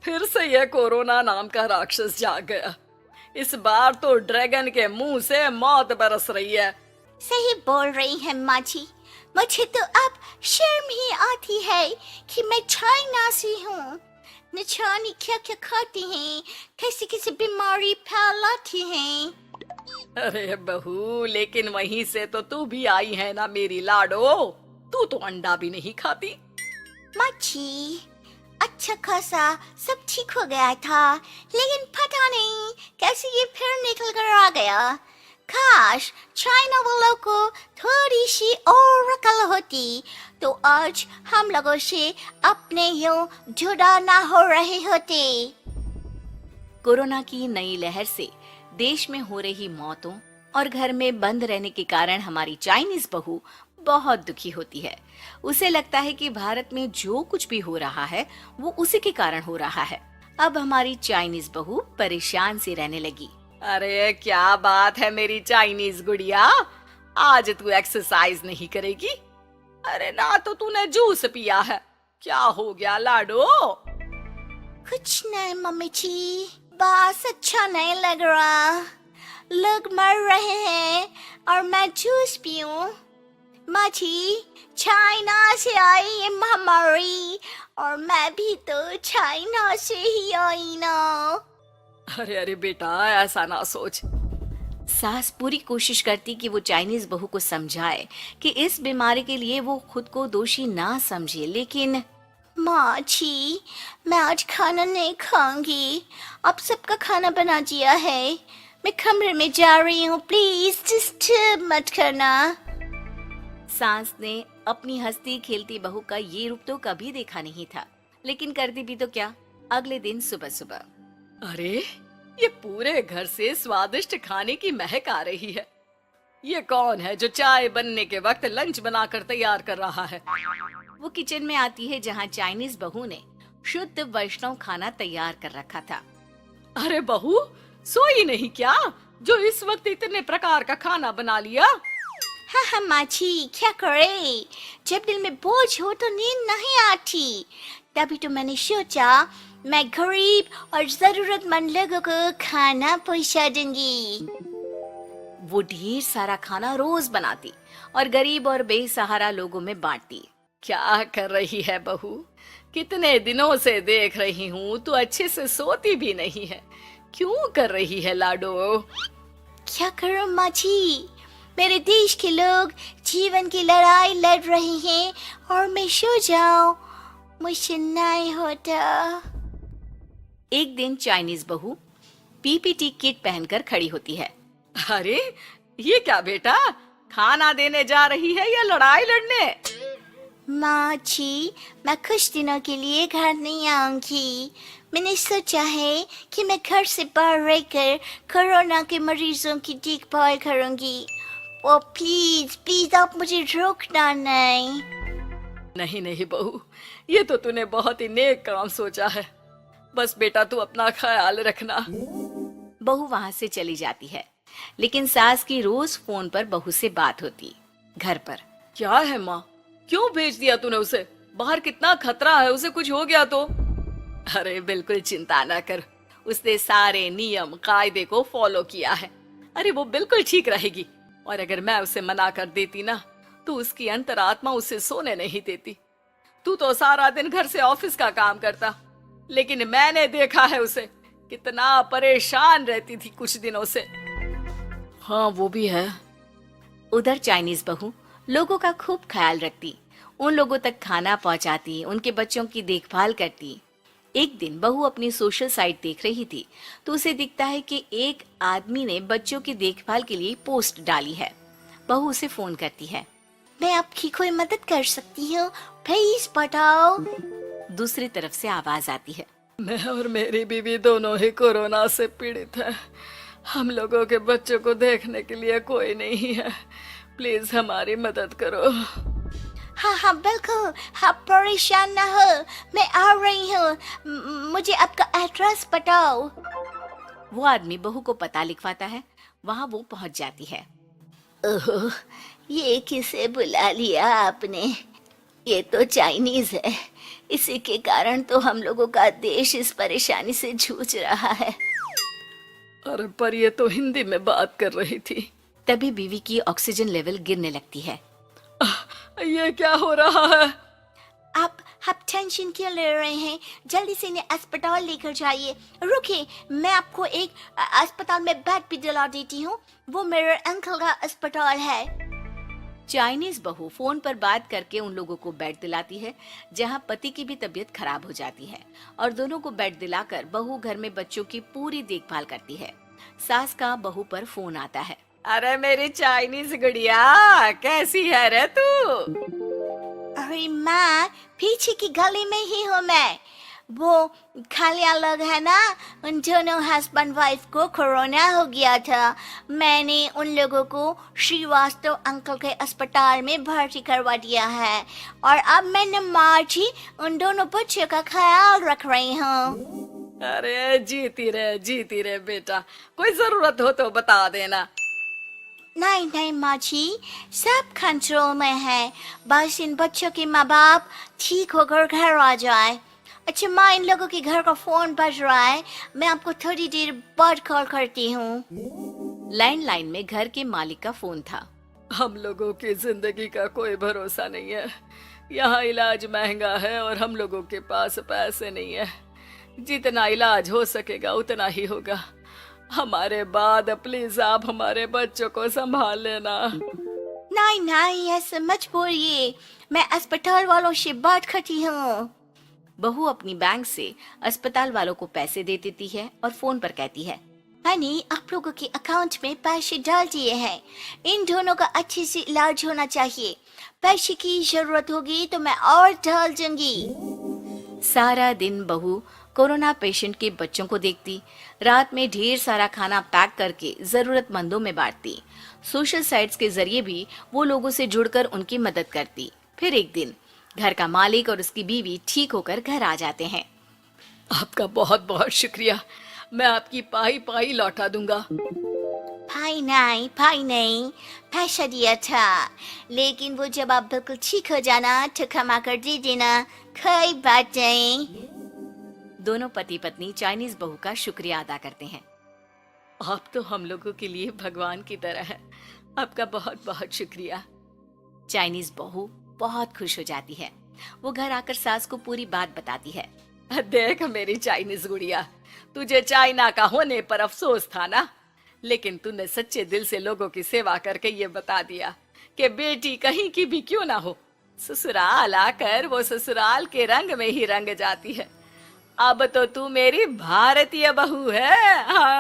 फिर से यह कोरोना नाम का राक्षस जाग गया। इस बार तो ड्रैगन के मुंह से मौत बरस रही है। सही बोल रही है माँ जी। मुझे तो अब शर्म ही आती है कि मैं चाइना से हूँ। न जाने क्या क्या खाती हैं, कैसी कैसी बीमारी फैलाती हैं। अरे बहू, लेकिन वहीं से तो तू भी आई है ना मेरी लाडो। तू तो अंडा भी नहीं खाती। माँ जी, अच्छा खासा सब ठीक हो गया था, लेकिन पता नहीं कैसे ये फिर निकल कर आ गया। काश चाइना वालों को थोड़ी सी और अकल होती तो आज हम लोगों से अपने यूं जुदा ना हो रहे होते। कोरोना की नई लहर से देश में हो रही मौतों और घर में बंद रहने के कारण हमारी चाइनीज बहू बहुत दुखी होती है। उसे लगता है कि भारत में जो कुछ भी हो रहा है वो उसी के कारण हो रहा है। अब हमारी चाइनीज बहू परेशान सी रहने लगी। अरे क्या बात है मेरी चाइनीज गुड़िया, आज तू एक्सरसाइज नहीं करेगी? अरे ना तो तूने जूस पिया है। क्या हो गया लाडो? कुछ नहीं मम्मी जी, बस अच्छा नहीं लग रहा। लोग मर रहे हैं और मैं जूस पीऊं। माँ जी, चाइना से आई ये महामारी और मैं भी तो चाइना से ही आई ना। अरे अरे बेटा, ऐसा ना सोच। सास पूरी कोशिश करती कि वो चाइनीज बहू को समझाए कि इस बीमारी के लिए वो खुद को दोषी ना समझे, लेकिन माँ जी, मैं आज खाना नहीं खाऊंगी। अब सबका खाना बना दिया है। मैं कमरे में जा रही हूँ, प्लीज डिस्टर्ब मत करना। सास ने अपनी हंसती खेलती बहू का ये रूप तो कभी देखा नहीं था, लेकिन करती भी तो क्या। अगले दिन सुबह सुबह, अरे ये पूरे घर से स्वादिष्ट खाने की महक आ रही है। ये कौन है जो चाय बनने के वक्त लंच बनाकर तैयार कर रहा है? वो किचन में आती है जहाँ चाइनीज बहू ने शुद्ध वैष्णव खाना तैयार कर रखा था। अरे बहू, सोई नहीं क्या जो इस वक्त इतने प्रकार का खाना बना लिया? हाँ हाँ माँ जी, क्या करे, जब दिल में बोझ हो तो नींद नहीं आती। तभी तो मैंने सोचा मैं गरीब और जरूरतमंद लोगों को खाना पहुंचा दूंगी। वो ढेर सारा खाना रोज बनाती और गरीब और बेसहारा लोगों में बांटती। क्या कर रही है बहू? कितने दिनों से देख रही हूँ तू अच्छे से सोती भी नहीं है। क्यों कर रही है लाडो? क्या करूं माँ जी, मेरे देश के लोग जीवन की लड़ाई लड़ रहे हैं और मैं सो जाऊं, मुझसे नहीं होता। एक दिन चाइनीज बहू पीपीटी किट पहनकर खड़ी होती है। अरे ये क्या बेटा, खाना देने जा रही है या लड़ाई लड़ने? माँ जी, मैं कुछ दिनों के लिए घर नहीं आऊंगी। मैंने सोचा है कि मैं घर से बाहर रहकर कोरोना के मरीजों की देखभाल करूंगी। ओ प्लीज प्लीज आप मुझे रोकना नहीं। नहीं नहीं बहू, ये तो तूने बहुत ही नेक काम सोचा है। बस बेटा तू अपना ख्याल रखना। बहू वहां से चली जाती है, लेकिन सास की रोज फोन पर बहू से बात होती। घर पर क्या है माँ, क्यों भेज दिया तूने उसे? बाहर कितना खतरा है, उसे कुछ हो गया तो? अरे बिल्कुल चिंता ना कर, उसने सारे नियम कायदे को फॉलो किया है। अरे वो बिल्कुल ठीक रहेगी। और अगर मैं उसे मना कर देती ना तो उसकी अंतरात्मा उसे सोने नहीं देती। तू तो सारा दिन घर से ऑफिस का काम करता, लेकिन मैंने देखा है उसे कितना परेशान रहती थी कुछ दिनों से। हाँ वो भी है। उधर चाइनीज बहू लोगों का खूब ख्याल रखती, उन लोगों तक खाना पहुंचाती, उनके बच्चों की देखभाल करती। एक दिन बहू अपनी सोशल साइट देख रही थी तो उसे दिखता है कि एक आदमी ने बच्चों की देखभाल के लिए पोस्ट डाली है। बहू उसे फोन करती है। मैं आपकी कोई मदद कर सकती हूँ, प्लीज बताओ। दूसरी तरफ से आवाज आती है। मैं और मेरी बीवी दोनों ही कोरोना से पीड़ित हैं। हम लोगों के बच्चों को देखने के लिए कोई नहीं है। प्लीज हमारी मदद करो। हाँ हाँ बिल्कुल, आप परेशान ना हो, मैं आ रही हूँ। मुझे आपका एड्रेस बताओ। वो आदमी बहू को पता लिखवाता है। वहाँ वो पहुँच जाती है। ओह, ये किसे बुला लिया आपने? ये तो चाइनीज है, इसी के कारण तो हम लोगों का देश इस परेशानी से जूझ रहा है। अरे पर ये तो हिंदी में बात कर रही थी। तभी बीवी की ऑक्सीजन लेवल गिरने लगती है। ये क्या हो रहा है? आप टेंशन क्यों ले रहे हैं? जल्दी से इन्हें अस्पताल लेकर जाइए। रुकिए, मैं आपको एक अस्पताल में बेड भी दिला देती हूँ। वो मेरे अंकल का अस्पताल है। चाइनीज बहू फोन पर बात करके उन लोगों को बेड दिलाती है, जहां पति की भी तबीयत खराब हो जाती है और दोनों को बेड दिलाकर बहू घर में बच्चों की पूरी देखभाल करती है। सास का बहू पर फोन आता है। अरे मेरी चाइनीज गुड़िया, कैसी है रे तू? अरे माँ, पीछे की गली में ही हूँ मैं। वो खालिया लोग है ना, उन दोनों हस्बैंड वाइफ को कोरोना हो गया था। मैंने उन लोगों को श्रीवास्तव अंकल के अस्पताल में भर्ती करवा दिया है और अब मैं माँ जी उन दोनों बच्चों का ख्याल रख रही हूँ। अरे जीती रहे बेटा, कोई जरूरत हो तो बता देना। नहीं माँ जी, सब कंट्रोल में है। बस इन बच्चों के माँ बाप ठीक होकर घर आ जाए। अच्छा माँ, इन लोगों के घर का फोन बज रहा है, मैं आपको थोड़ी देर बाद कॉल करती हूँ। लैंडलाइन में घर के मालिक का फोन था। हम लोगों की जिंदगी का कोई भरोसा नहीं है। यहाँ इलाज महंगा है और हम लोगों के पास पैसे नहीं है। जितना इलाज हो सकेगा उतना ही होगा। हमारे बाद प्लीज आप हमारे बच्चों को संभाल लेना। नहीं, ऐसे मत बोलिए, मैं अस्पताल वालों से बात करती हूँ। बहू अपनी बैंक से अस्पताल वालों को पैसे दे देती है और फोन पर कहती है, मैंने आप लोगों के अकाउंट में पैसे डाल दिए हैं। इन दोनों का अच्छे से इलाज होना चाहिए। पैसे की जरूरत होगी तो मैं और डाल दूंगी। सारा दिन बहू कोरोना पेशेंट के बच्चों को देखती, रात में ढेर सारा खाना पैक करके जरूरतमंदों में बांटती। सोशल साइट्स के जरिए भी वो लोगों से जुड़कर उनकी मदद करती। फिर एक दिन घर का मालिक और उसकी बीवी ठीक होकर घर आ जाते हैं। आपका बहुत बहुत शुक्रिया, मैं आपकी पाई लौटा दूंगा। भाई नहीं, पैसा दिया था, लेकिन वो जब आप बिल्कुल ठीक हो जाना तो क्षमा कर दे देना, कोई बात नहीं। दोनों पति पत्नी चाइनीज बहू का शुक्रिया अदा करते हैं। आप तो हम लोगों के लिए भगवान की तरह है, आपका बहुत बहुत शुक्रिया। चाइनीज बहू बहुत खुश हो जाती है। वो घर आकर सास को पूरी बात बताती है। देख मेरी चाइनीज गुड़िया, तुझे चाइना का होने पर अफसोस था ना, लेकिन तूने सच्चे दिल से लोगों की सेवा करके ये बता दिया कि बेटी कहीं की भी क्यों ना हो, ससुराल आकर वो ससुराल के रंग में ही रंग जाती है। अब तो तू मेरी भारतीय बहू है। हाँ।